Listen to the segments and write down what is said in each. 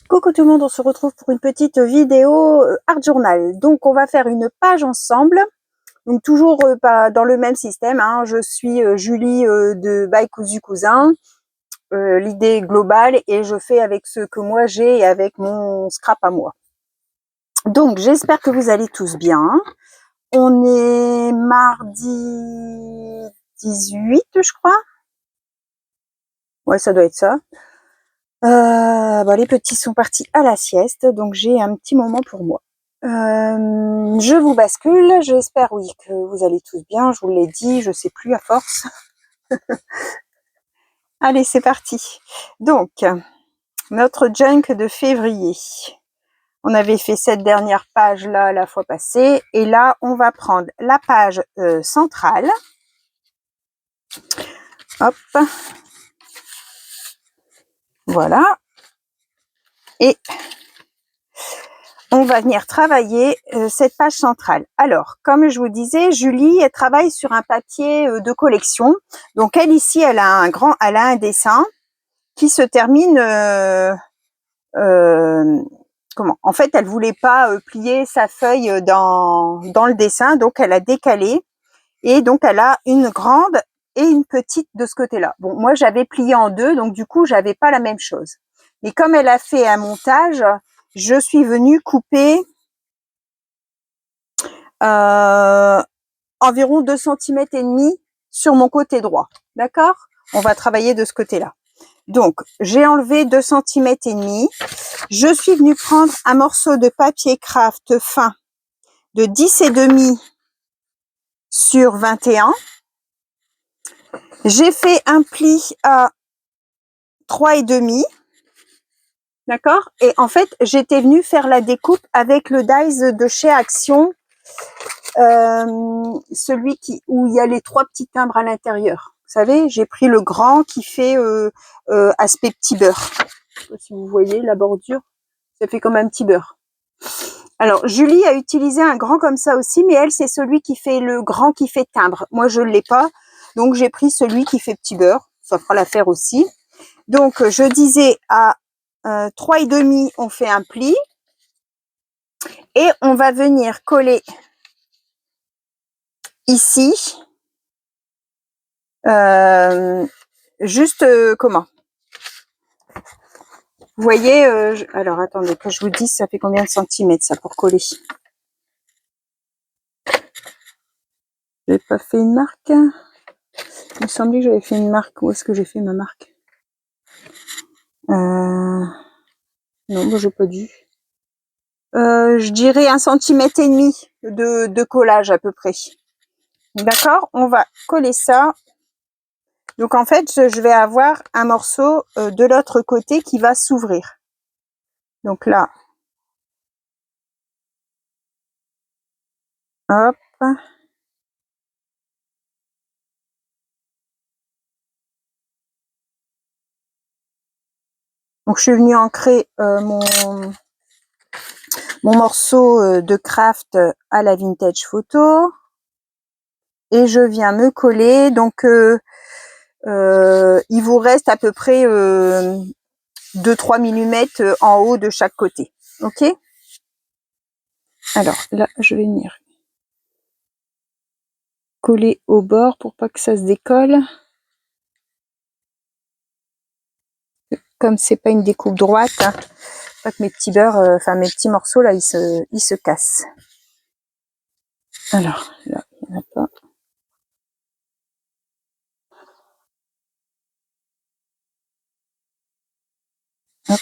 Coucou tout le monde, on se retrouve pour une petite vidéo Art Journal. Donc on va faire une page ensemble, donc toujours pas dans le même système, hein. Je suis Julie de By Cousu Cousin, l'idée globale, et je fais avec ce que moi j'ai et avec mon scrap à moi. Donc j'espère que vous allez tous bien. On est mardi 18, je crois. Ouais, ça doit être ça. Les petits sont partis à la sieste, donc j'ai un petit moment pour moi. Je vous bascule, j'espère oui que vous allez tous bien, je vous l'ai dit, je sais plus à force. Allez, c'est parti. Donc, notre junk de février. On avait fait cette dernière page là la fois passée, et là on va prendre la page centrale. Hop. Voilà. Et on va venir travailler cette page centrale. Alors, comme je vous disais, Julie, elle travaille sur un papier de collection. Donc, elle ici, elle a un dessin qui se termine. Comment ? En fait, elle voulait pas plier sa feuille dans le dessin, donc elle a décalé. Et donc, elle a une grande et une petite de ce côté-là. Bon, moi, j'avais plié en deux, donc du coup, j'avais pas la même chose. Et comme elle a fait un montage, je suis venue couper environ 2 cm et demi sur mon côté droit. D'accord ? On va travailler de ce côté-là. Donc, j'ai enlevé 2 cm et demi. Je suis venue prendre un morceau de papier craft fin de 10 et demi sur 21. J'ai fait un pli à 3 et demi. D'accord ? Et en fait, j'étais venue faire la découpe avec le dies de chez Action, celui où il y a les 3 petits timbres à l'intérieur. Vous savez, j'ai pris le grand qui fait aspect petit beurre. Je sais pas si vous voyez la bordure, ça fait comme un petit beurre. Alors, Julie a utilisé un grand comme ça aussi, mais elle, c'est celui qui fait le grand qui fait timbre. Moi, je ne l'ai pas, donc j'ai pris celui qui fait petit beurre. Ça fera l'affaire aussi. Donc, je disais à 3 et demi, on fait un pli. Et on va venir coller ici. Juste, comment ? Vous voyez, alors attendez, que je vous dise, ça fait combien de centimètres ça pour coller ? J'ai pas fait une marque. Il me semblait que j'avais fait une marque. Où est-ce que j'ai fait ma marque ? Non, moi j'ai pas dû. Je dirais 1,5 centimètre de collage à peu près. D'accord ? On va coller ça. Donc en fait, je vais avoir un morceau de l'autre côté qui va s'ouvrir. Donc là, hop. Donc je suis venue ancrer mon morceau de craft à la vintage photo. Et je viens me coller. Donc il vous reste à peu près 2-3 mm en haut de chaque côté. Ok ? Alors là, je vais venir coller au bord pour pas que ça se décolle. Comme c'est pas une découpe droite, hein, pas que mes petits beurres, mes petits morceaux là, ils se cassent. Alors là, il n'y en a pas. Hop.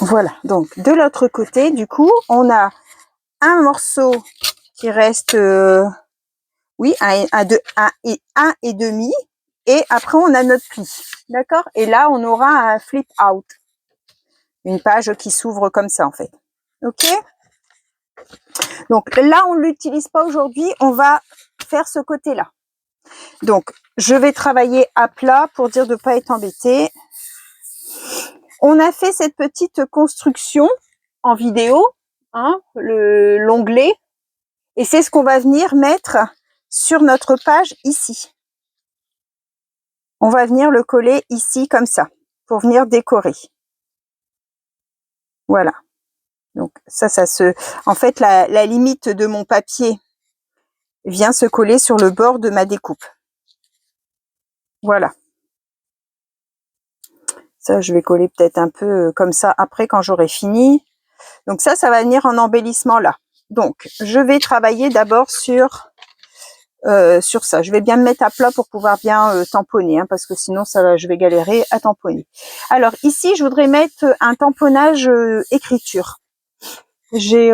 Voilà, donc de l'autre côté, du coup, on a un morceau qui reste, oui, un et demi, et après on a notre pli, d'accord ? Et là, on aura un flip out, une page qui s'ouvre comme ça en fait, ok ? Donc là, on ne l'utilise pas aujourd'hui, on va faire ce côté-là. Donc, je vais travailler à plat pour dire de ne pas être embêté. On a fait cette petite construction en vidéo, hein, l'onglet, et c'est ce qu'on va venir mettre sur notre page ici. On va venir le coller ici comme ça, pour venir décorer. Voilà. Donc ça se... En fait, la limite de mon papier vient se coller sur le bord de ma découpe. Voilà. Ça, je vais coller peut-être un peu comme ça après quand j'aurai fini. Donc ça va venir en embellissement là. Donc, je vais travailler d'abord sur ça. Je vais bien me mettre à plat pour pouvoir bien tamponner, hein, parce que sinon je vais galérer à tamponner. Alors ici, je voudrais mettre un tamponnage écriture. J'ai,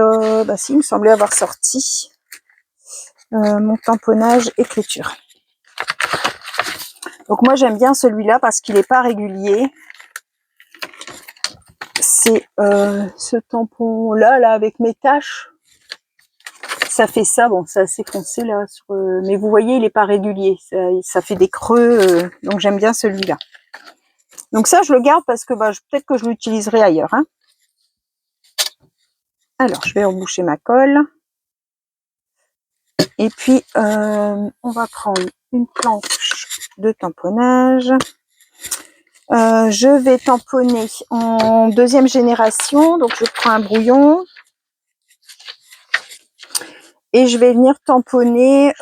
si, il me semblait avoir sorti mon tamponnage écriture. Donc moi, j'aime bien celui-là parce qu'il n'est pas régulier. C'est ce tampon-là, là, avec mes taches. Ça fait ça, bon, c'est assez foncé là, mais vous voyez, il n'est pas régulier. Ça fait des creux, donc j'aime bien celui-là. Donc ça, je le garde parce que peut-être que je l'utiliserai ailleurs. Hein. Alors, je vais reboucher ma colle. Et puis, on va prendre une planche de tamponnage. Je vais tamponner en deuxième génération. Donc, je prends un brouillon. Et je vais venir tamponner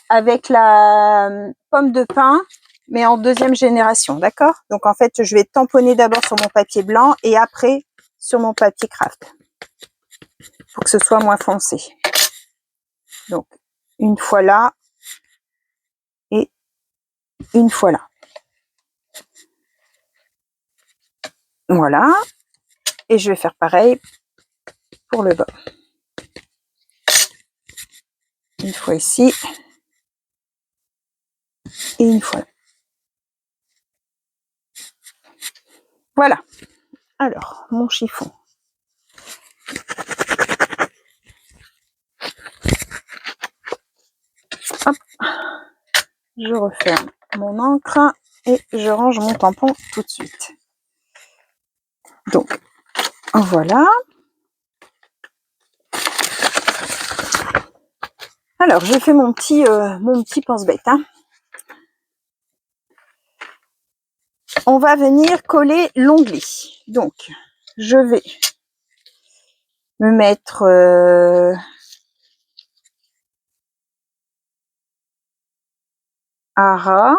avec la pomme de pin, mais en deuxième génération, d'accord? Donc, en fait, je vais tamponner d'abord sur mon papier blanc et après sur mon papier craft pour que ce soit moins foncé. Donc, une fois là et une fois là. Voilà. Et je vais faire pareil pour le bas. Une fois ici et une fois là. Voilà. Alors, mon chiffon. Hop. Je referme mon encre et je range mon tampon tout de suite. Donc, voilà. Alors, je fais mon petit pense-bête. Hein. On va venir coller l'onglet. Donc, je vais me mettre à ras.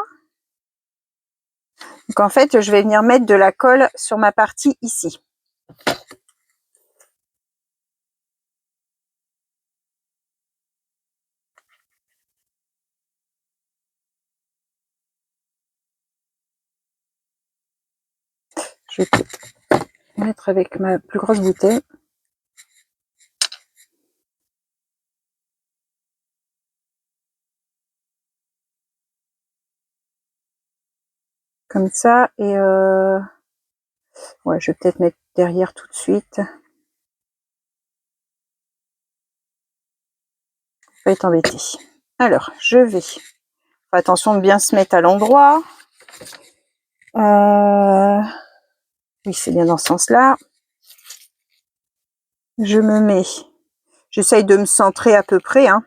Donc, en fait, je vais venir mettre de la colle sur ma partie ici. Je vais mettre avec ma plus grosse bouteille. Comme ça. Et ouais, je vais peut-être mettre derrière tout de suite. Pas être embêté. Alors, je vais. Attention de bien se mettre à l'endroit. Oui, c'est bien dans ce sens-là. Je me mets. J'essaye de me centrer à peu près. Hein.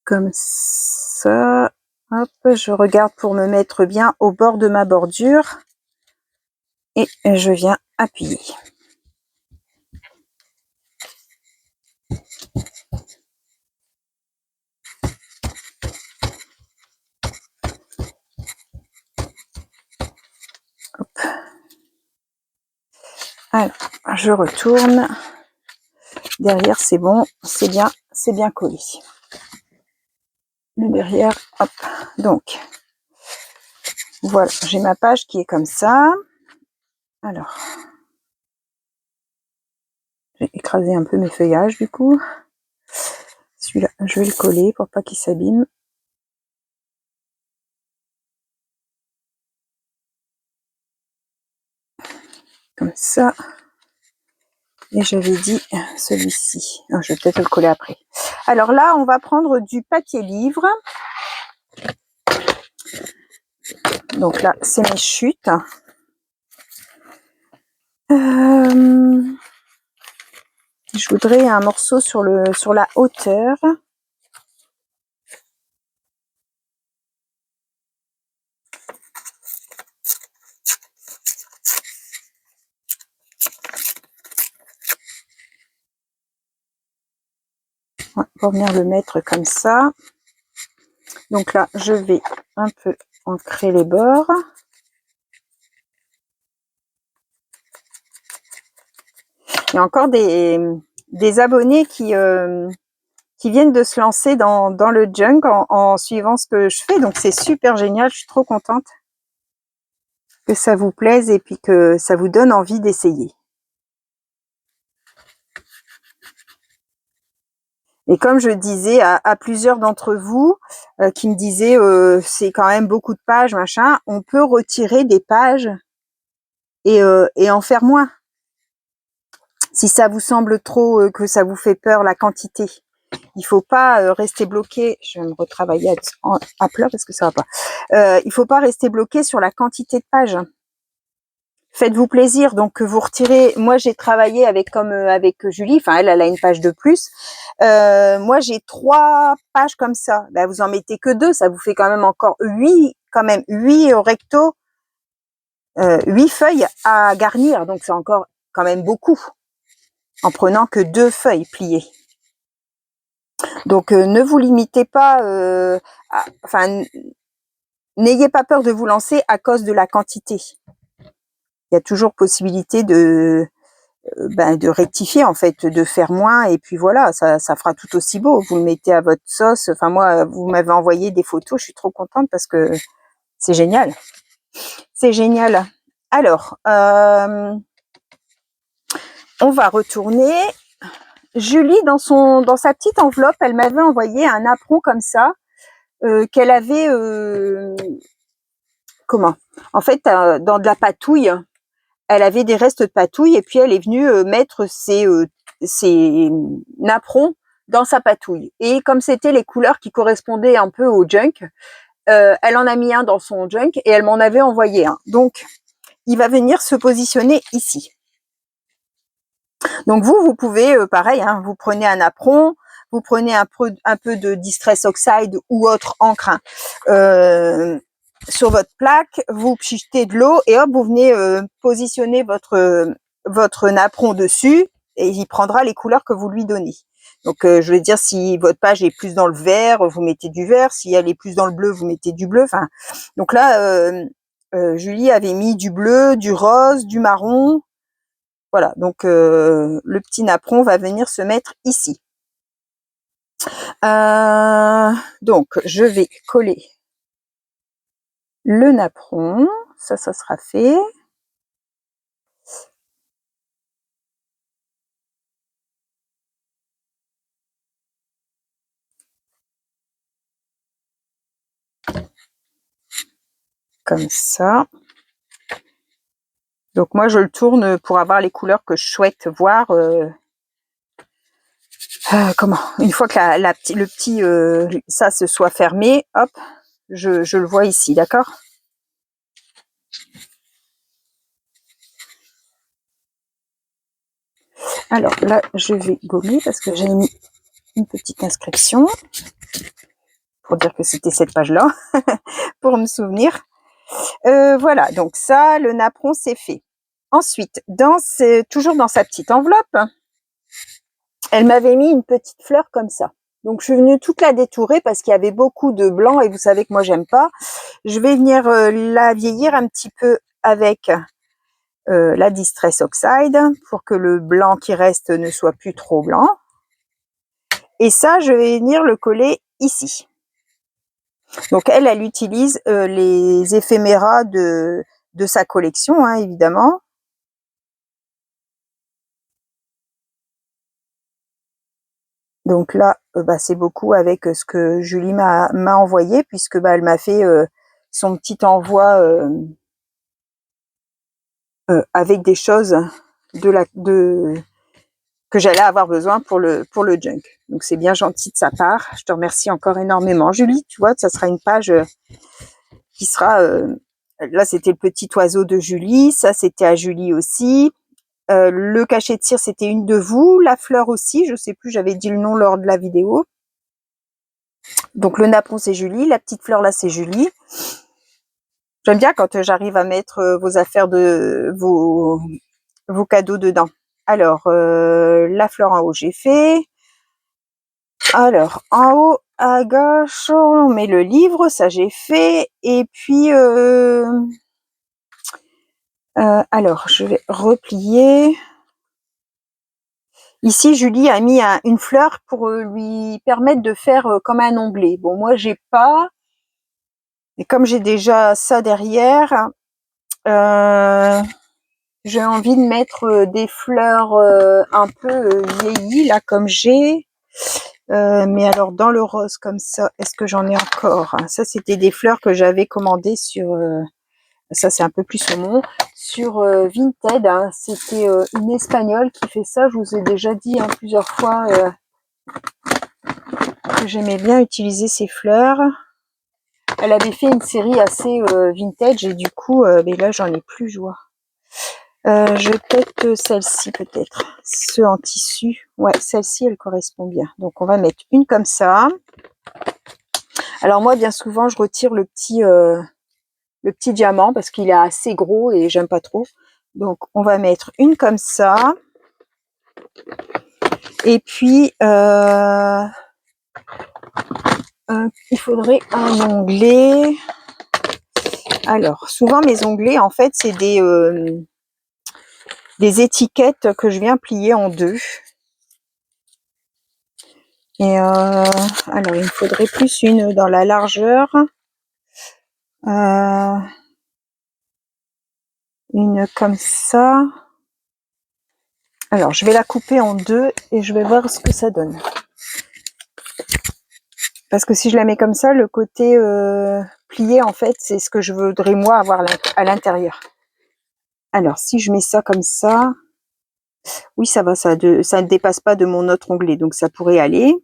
Comme ça. Hop, je regarde pour me mettre bien au bord de ma bordure. Et je viens appuyer. Hop. Alors, je retourne. Derrière, c'est bon, c'est bien collé. Le derrière, hop. Donc, voilà, j'ai ma page qui est comme ça. Alors, j'ai écrasé un peu mes feuillages du coup. Celui-là, je vais le coller pour pas qu'il s'abîme. Comme ça. Et j'avais dit celui-ci. Oh, je vais peut-être le coller après. Alors là, on va prendre du papier livre. Donc là, c'est mes chutes. Je voudrais un morceau sur la hauteur. Ouais, pour venir le mettre comme ça. Donc là, je vais un peu ancrer les bords. Il y a encore des abonnés qui viennent de se lancer dans le junk en suivant ce que je fais. Donc c'est super génial, je suis trop contente que ça vous plaise et puis que ça vous donne envie d'essayer. Et comme je disais à plusieurs d'entre vous qui me disaient c'est quand même beaucoup de pages, machin, on peut retirer des pages et en faire moins. Si ça vous semble trop, que ça vous fait peur la quantité, il faut pas rester bloqué. Je vais me retravailler à plat parce que ça va pas. Il faut pas rester bloqué sur la quantité de pages. Faites-vous plaisir, donc vous retirez. Moi, j'ai travaillé avec Julie. Enfin, elle a une page de plus. Moi, j'ai 3 pages comme ça. Ben, vous en mettez que 2, ça vous fait quand même encore 8, quand même 8 au recto, 8 feuilles à garnir. Donc c'est encore quand même beaucoup en prenant que 2 feuilles pliées. Donc ne vous limitez pas, n'ayez pas peur de vous lancer à cause de la quantité. Il y a toujours possibilité de rectifier en fait, de faire moins et puis voilà, ça fera tout aussi beau. Vous le mettez à votre sauce. Enfin moi, vous m'avez envoyé des photos, je suis trop contente parce que c'est génial. C'est génial. Alors, on va retourner. Julie, dans sa petite enveloppe, elle m'avait envoyé un apron comme ça, qu'elle avait, en fait, dans de la patouille. Elle avait des restes de patouille et puis elle est venue mettre ses napperons dans sa patouille. Et comme c'était les couleurs qui correspondaient un peu au junk, elle en a mis un dans son junk et elle m'en avait envoyé un. Donc, il va venir se positionner ici. Donc vous pouvez, pareil, hein, vous prenez un apron, vous prenez un peu de Distress Oxide ou autre encre sur votre plaque, vous pichetez de l'eau et hop, vous venez positionner votre napperon dessus et il prendra les couleurs que vous lui donnez. Donc je veux dire, si votre page est plus dans le vert, vous mettez du vert, si elle est plus dans le bleu, vous mettez du bleu. Enfin, donc là, Julie avait mis du bleu, du rose, du marron. Voilà, donc le petit napperon va venir se mettre ici. Donc, je vais coller le napperon. Ça sera fait. Comme ça. Donc, moi, je le tourne pour avoir les couleurs que je souhaite voir. Une fois que le petit ça se soit fermé, hop, je le vois ici, d'accord? Alors là, je vais gommer parce que j'ai mis une petite inscription pour dire que c'était cette page-là, pour me souvenir. Voilà, donc ça, le napperon, c'est fait. Ensuite, toujours dans sa petite enveloppe, elle m'avait mis une petite fleur comme ça. Donc, je suis venue toute la détourer parce qu'il y avait beaucoup de blanc et vous savez que moi, j'aime pas. Je vais venir la vieillir un petit peu avec la Distress Oxide pour que le blanc qui reste ne soit plus trop blanc. Et ça, je vais venir le coller ici. Donc, elle utilise les éphéméras de sa collection, hein, évidemment. Donc là, c'est beaucoup avec ce que Julie m'a envoyé puisque elle m'a fait son petit envoi avec des choses que j'allais avoir besoin pour le junk. Donc c'est bien gentil de sa part. Je te remercie encore énormément, Julie. Tu vois, ça sera une page qui sera... là, c'était le petit oiseau de Julie. Ça, c'était à Julie aussi. Le cachet de cire, c'était une de vous. La fleur aussi, je sais plus, j'avais dit le nom lors de la vidéo. Donc le napperon, c'est Julie. La petite fleur, là, c'est Julie. J'aime bien quand j'arrive à mettre vos affaires vos cadeaux dedans. Alors, la fleur en haut, j'ai fait. Alors, en haut, à gauche, on met le livre, ça j'ai fait. Et puis, alors, je vais replier. Ici, Julie a mis une fleur pour lui permettre de faire comme un onglet. Bon, moi, j'ai pas. Et comme j'ai déjà ça derrière, j'ai envie de mettre des fleurs un peu vieillies, là, comme j'ai. Mais alors, dans le rose, comme ça, est-ce que j'en ai encore? Ça, c'était des fleurs que j'avais commandées sur... ça, c'est un peu plus saumon. Sur Vinted, hein. C'était une Espagnole qui fait ça. Je vous ai déjà dit plusieurs fois que j'aimais bien utiliser ces fleurs. Elle avait fait une série assez vintage et du coup, mais là, j'en ai plus, je vois. Je vais peut-être celle-ci, peut-être. Ce en tissu. Ouais, celle-ci, elle correspond bien. Donc, on va mettre une comme ça. Alors, moi, bien souvent, je retire le petit diamant parce qu'il est assez gros et j'aime pas trop. Donc, on va mettre une comme ça. Et puis, il faudrait un onglet. Alors, souvent, mes onglets, en fait, c'est des étiquettes que je viens plier en deux. Et alors, il me faudrait plus une dans la largeur. Une comme ça. Alors, je vais la couper en deux et je vais voir ce que ça donne. Parce que si je la mets comme ça, le côté plié, en fait, c'est ce que je voudrais, moi, avoir à l'intérieur. Alors, si je mets ça comme ça, oui, ça va, ça ne dépasse pas de mon autre onglet, donc ça pourrait aller.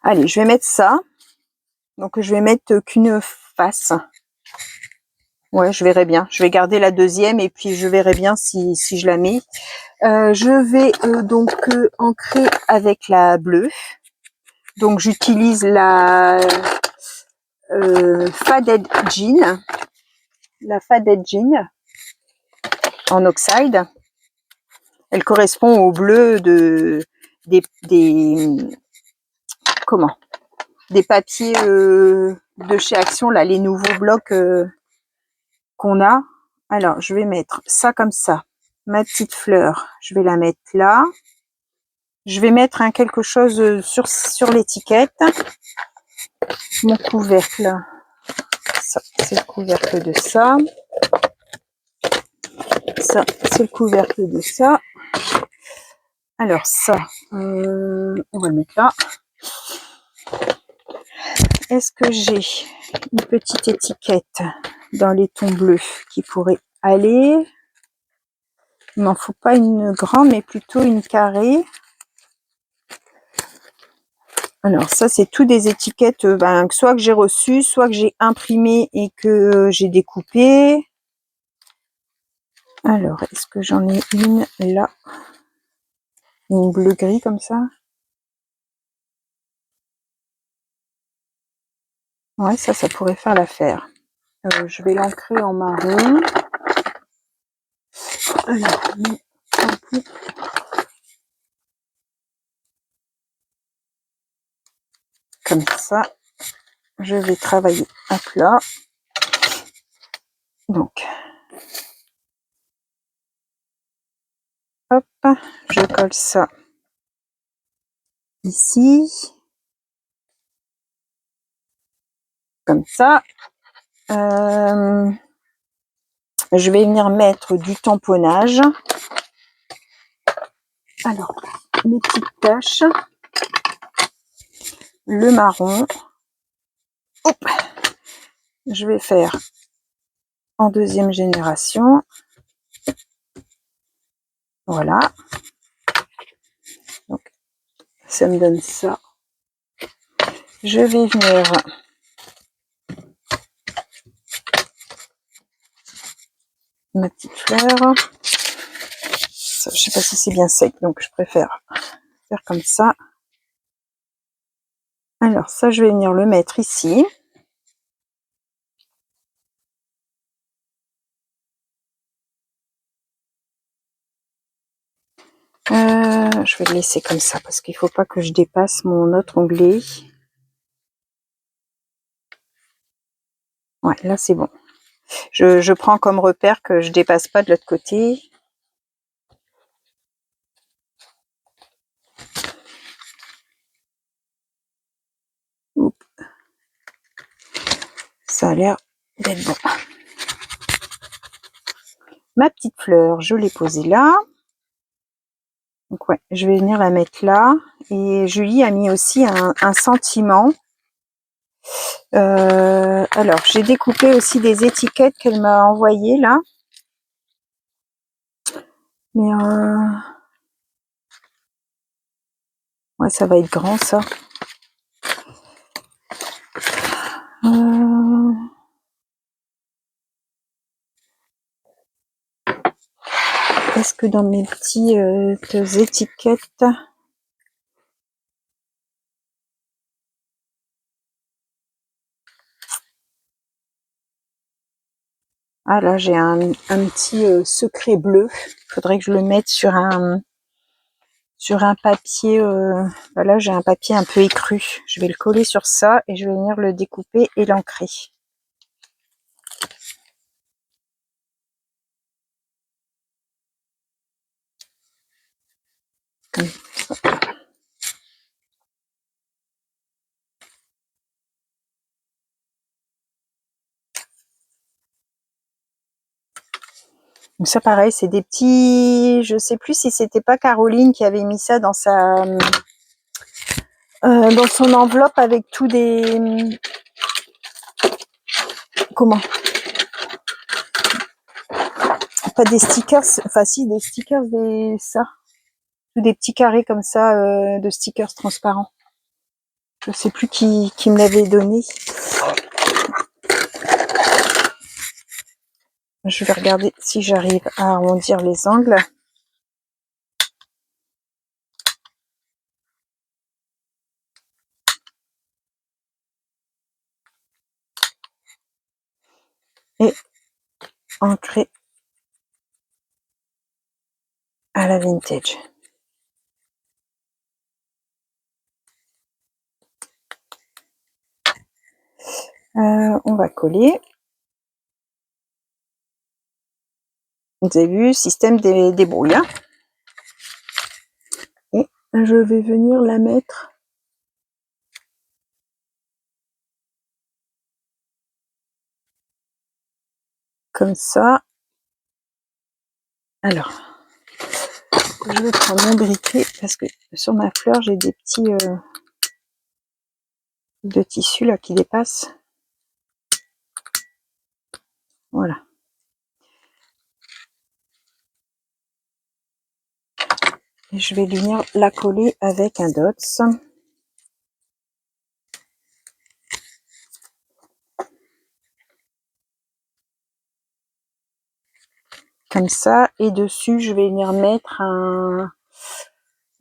Allez, je vais mettre ça. Donc, je vais mettre qu'une face. Ouais, je verrai bien. Je vais garder la deuxième et puis je verrai bien si je la mets. Je vais donc ancrer avec la bleue. Donc, j'utilise la Faded Jean. La Faded Jean en oxide. Elle correspond au bleu des papiers de chez Action, là, les nouveaux blocs qu'on a. Alors, je vais mettre ça comme ça. Ma petite fleur, je vais la mettre là. Je vais mettre quelque chose sur l'étiquette. Mon couvercle, ça, c'est le couvercle de ça. Ça, c'est le couvercle de ça. Alors ça, on va le mettre là. Est-ce que j'ai une petite étiquette dans les tons bleus qui pourrait aller? Il m'en faut pas une grande, mais plutôt une carrée. Alors ça, c'est tout des étiquettes soit que j'ai reçues, soit que j'ai imprimées et que j'ai découpées. Alors, est-ce que j'en ai une là? Une bleu-gris comme ça? Ouais, ça pourrait faire l'affaire. Je vais l'ancrer en marron. Alors, comme ça, je vais travailler à plat. Donc, hop, je colle ça ici, comme ça. Je vais venir mettre du tamponnage. Alors, mes petites taches, le marron. Hop, je vais faire en deuxième génération. Voilà. Ça me donne ça. Je vais venir ma petite fleur. Ça, je sais pas si c'est bien sec, donc je préfère faire comme ça. Alors ça, je vais venir le mettre ici. Je vais le laisser comme ça parce qu'il faut pas que je dépasse mon autre onglet. Ouais, là c'est bon. Je prends comme repère que je dépasse pas de l'autre côté. Oups. Ça a l'air d'être bon. Ma petite fleur, je l'ai posée là. Donc ouais, je vais venir la mettre là. Et Julie a mis aussi un sentiment. Alors, j'ai découpé aussi des étiquettes qu'elle m'a envoyées là. Mais ouais, ça va être grand ça. Est-ce que dans mes petites étiquettes, ah là j'ai un petit secret bleu. Il faudrait que je le mette sur un papier. Là j'ai un papier un peu écru. Je vais le coller sur ça et je vais venir le découper et l'ancrer. Comme ça. Donc ça pareil, c'est des petits, je sais plus si c'était pas Caroline qui avait mis ça dans dans son enveloppe avec tous des, comment, pas des stickers, enfin si des stickers, tous des petits carrés comme ça de stickers transparents. Je sais plus qui me l'avait donné. Je vais regarder si j'arrive à arrondir les angles. Et ancrer à la vintage. On va coller. Vous avez vu, système des brouilles. Hein. Et je vais venir la mettre comme ça. Alors, je vais prendre mon briquet parce que sur ma fleur, j'ai des petits de tissu là qui dépassent. Voilà. Et je vais venir la coller avec un dots. Comme ça. Et dessus, je vais venir mettre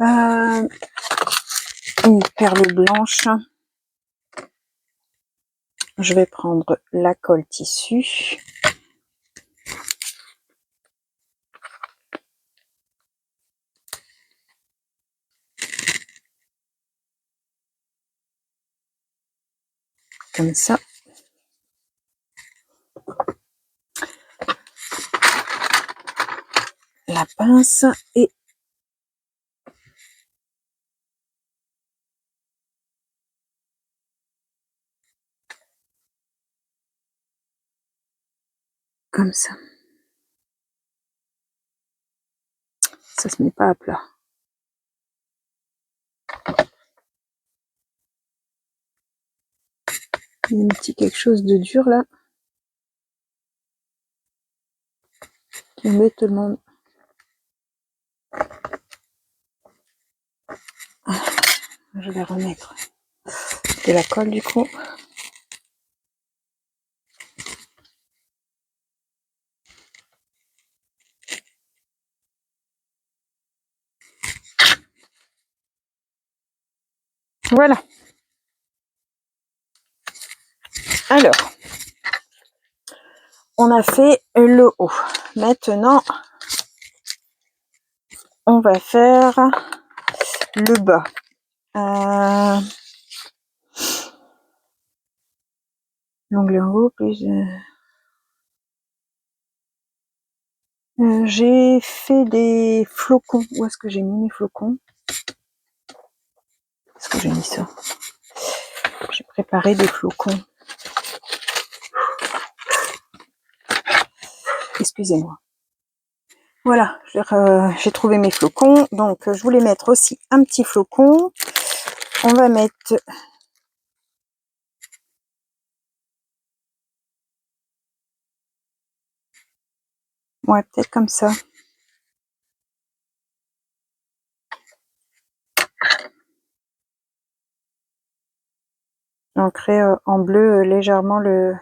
une perle blanche. Je vais prendre la colle tissu. Comme ça. La pince et comme ça. Ça se met pas à plat. Il y a un petit quelque chose de dur là. Qui embête tout le monde. Je vais remettre de la colle du coup. Voilà. Alors, on a fait le haut. Maintenant, on va faire le bas. L'onglet en haut, plus... j'ai fait des flocons. Où est-ce que j'ai mis mes flocons? Est-ce que j'ai mis ça? J'ai préparé des flocons. Excusez-moi. Voilà, j'ai trouvé mes flocons. Donc, je voulais mettre aussi un petit flocon. On va mettre... Ouais, peut-être comme ça. Ancrer en bleu légèrement le...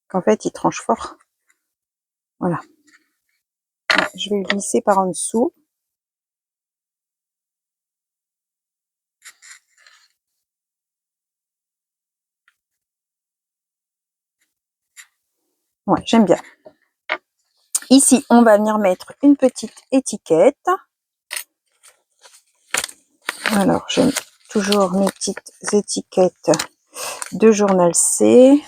Qu'en fait, il tranche fort. Voilà. Je vais le glisser par en dessous. Ouais, j'aime bien. Ici, on va venir mettre une petite étiquette. Alors, j'ai toujours mes petites étiquettes de journal C.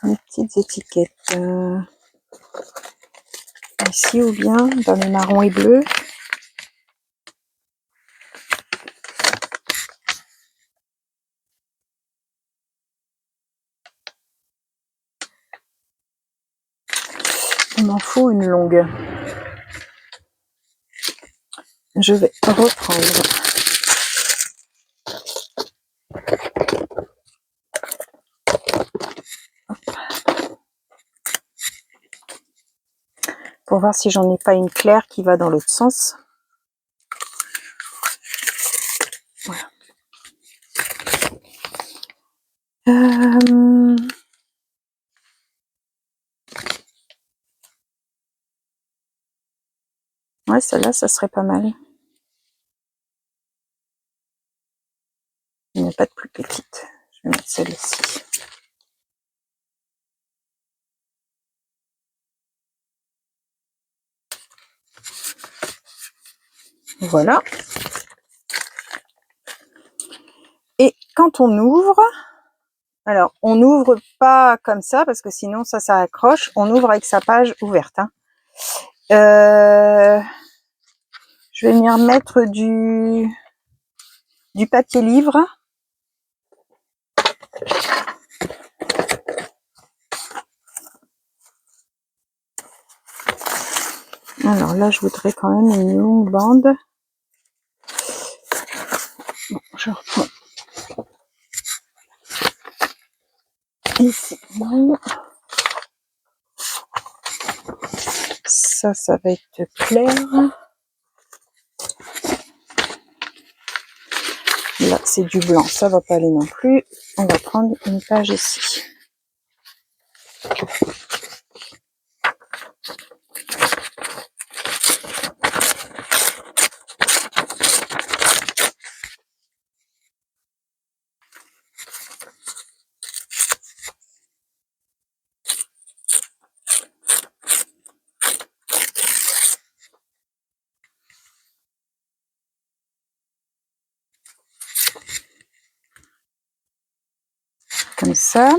Mes petites étiquettes ici ou bien dans les marrons et bleus. Il m'en faut une longue. Je vais reprendre. Pour voir si j'en ai pas une claire qui va dans l'autre sens. Voilà. Ouais, celle-là, ça serait pas mal. Il n'y a pas de plus petite. Je vais mettre celle-ci. Voilà. Et quand on ouvre, alors on n'ouvre pas comme ça parce que sinon ça accroche. On ouvre avec sa page ouverte. Hein. Je vais venir mettre du papier livre. Alors là, je voudrais quand même une longue bande. Bon, je reprends. Ici, non. Ça va être clair. Là, c'est du blanc, ça va pas aller non plus. On va prendre une page ici. Comme ça,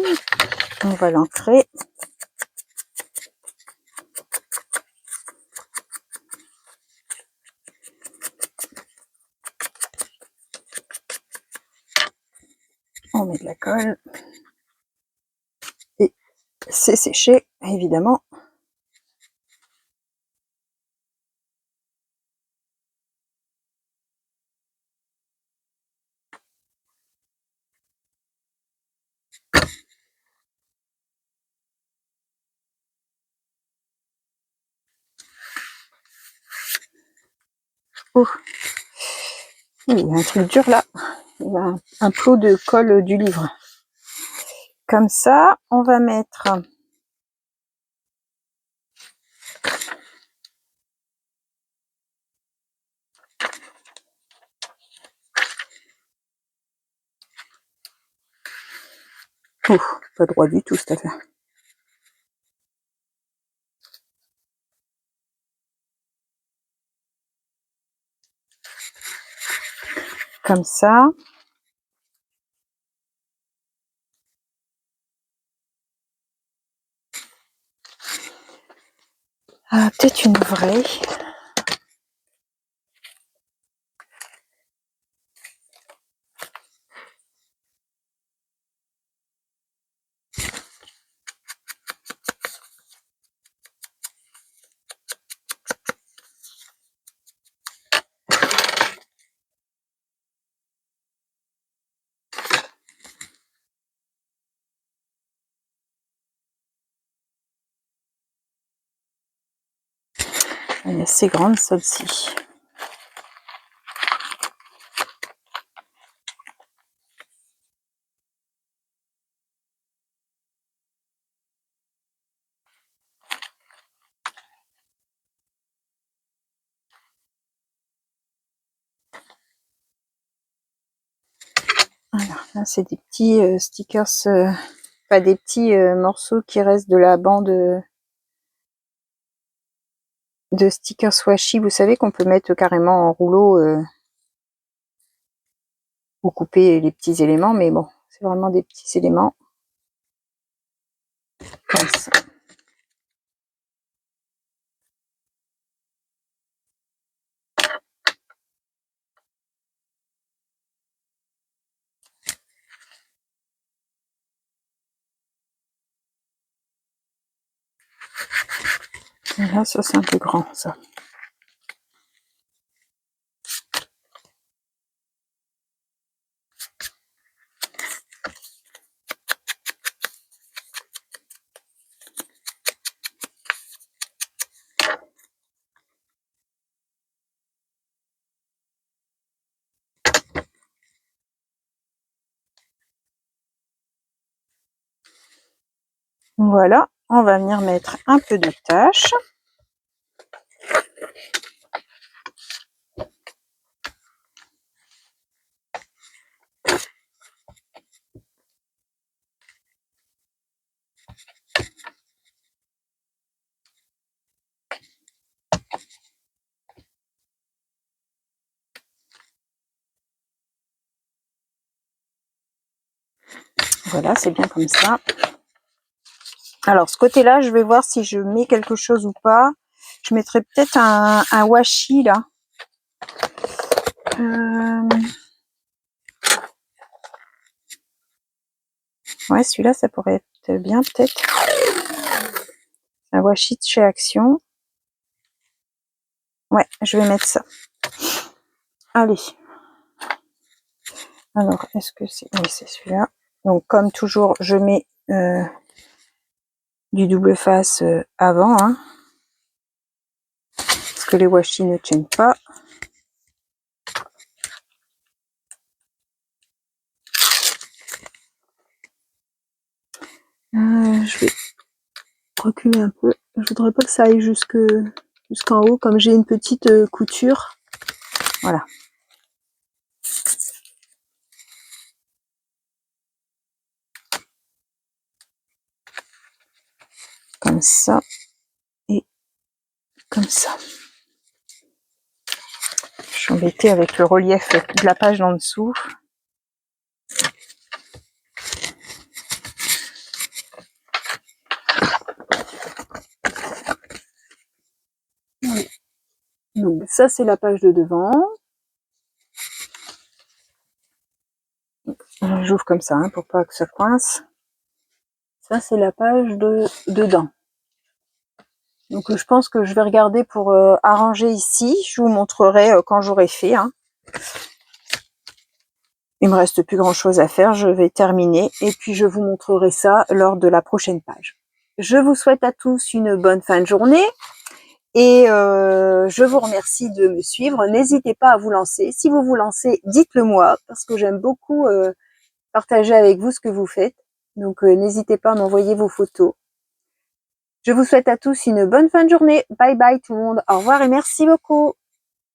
on va l'ancrer. On met de la colle. Et c'est séché, évidemment. Oh, il y a un truc dur là. Il y a un plot de colle du livre. Comme ça, on va mettre pas droit du tout cette affaire. Comme ça. Ah, peut-être une vraie. Elle est assez grande celle-ci. Voilà, là c'est des petits stickers, pas des petits morceaux qui restent de la bande de stickers washi. Vous savez qu'on peut mettre carrément en rouleau pour couper les petits éléments, mais bon, c'est vraiment des petits éléments. Comme ça. Et là, ça c'est un peu grand, ça. Voilà, on va venir mettre un peu de tache. Voilà, c'est bien comme ça. Alors, ce côté-là, je vais voir si je mets quelque chose ou pas. Je mettrai peut-être un washi, là. Ouais, celui-là, ça pourrait être bien, peut-être. Un washi de chez Action. Ouais, je vais mettre ça. Allez. Alors, est-ce que c'est... Oui, c'est celui-là. Donc, comme toujours, je mets du double face avant, hein, parce que les washi ne tiennent pas. Je vais reculer un peu. Je voudrais pas que ça aille jusqu'en haut, comme j'ai une petite couture. Voilà. Comme ça. Et comme ça. Je suis embêtée avec le relief de la page en dessous. Donc ça c'est la page de devant. J'ouvre comme ça, hein, pour pas que ça coince. Ça c'est la page de dedans. Donc je pense que je vais regarder pour arranger ici. Je vous montrerai quand j'aurai fait. Hein. Il me reste plus grand chose à faire. Je vais terminer et puis je vous montrerai ça lors de la prochaine page. Je vous souhaite à tous une bonne fin de journée Et je vous remercie de me suivre. N'hésitez pas à vous lancer. Si vous vous lancez, dites-le moi, parce que j'aime beaucoup partager avec vous ce que vous faites. Donc n'hésitez pas à m'envoyer vos photos. Je vous souhaite à tous une bonne fin de journée. Bye bye tout le monde. Au revoir et merci beaucoup.